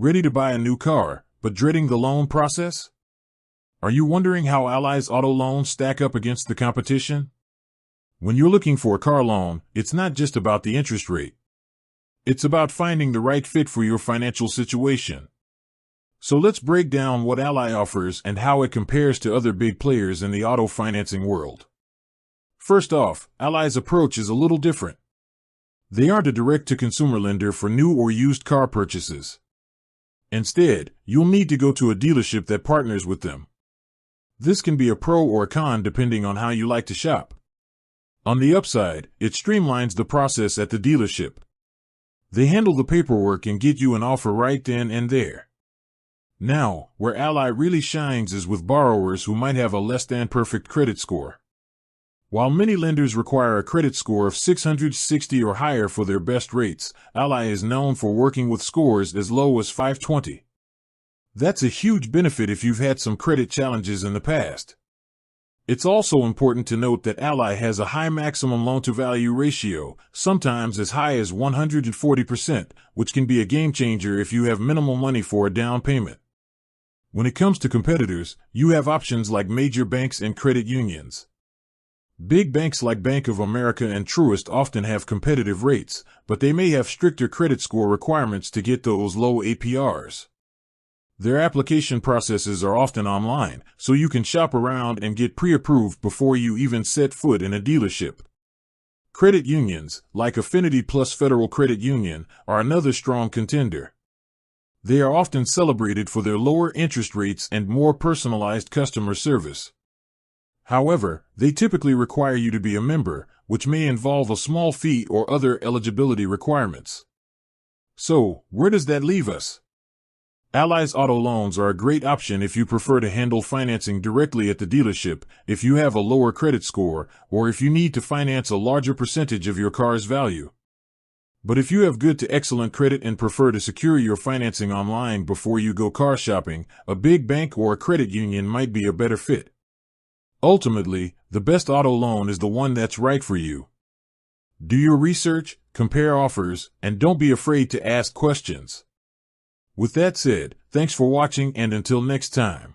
Ready to buy a new car, but dreading the loan process? Are you wondering how Ally's auto loans stack up against the competition? When you're looking for a car loan, it's not just about the interest rate. It's about finding the right fit for your financial situation. So let's break down what Ally offers and how it compares to other big players in the auto financing world. First off, Ally's approach is a little different. They aren't a direct-to-consumer lender for new or used car purchases. Instead, you'll need to go to a dealership that partners with them. This can be a pro or a con depending on how you like to shop. On the upside, it streamlines the process at the dealership. They handle the paperwork and get you an offer right then and there. Now, where Ally really shines is with borrowers who might have a less-than-perfect credit score. While many lenders require a credit score of 660 or higher for their best rates, Ally is known for working with scores as low as 520. That's a huge benefit if you've had some credit challenges in the past. It's also important to note that Ally has a high maximum loan-to-value ratio, sometimes as high as 140%, which can be a game-changer if you have minimal money for a down payment. When it comes to competitors, you have options like major banks and credit unions. Big banks like Bank of America and Truist often have competitive rates, but they may have stricter credit score requirements to get those low APRs. Their application processes are often online, so you can shop around and get pre-approved before you even set foot in a dealership. Credit unions, like Affinity Plus Federal Credit Union, are another strong contender. They are often celebrated for their lower interest rates and more personalized customer service. However, they typically require you to be a member, which may involve a small fee or other eligibility requirements. So, where does that leave us? Ally's auto loans are a great option if you prefer to handle financing directly at the dealership, if you have a lower credit score, or if you need to finance a larger percentage of your car's value. But if you have good to excellent credit and prefer to secure your financing online before you go car shopping, a big bank or a credit union might be a better fit. Ultimately, the best auto loan is the one that's right for you. Do your research, compare offers, and don't be afraid to ask questions. With that said, thanks for watching and until next time.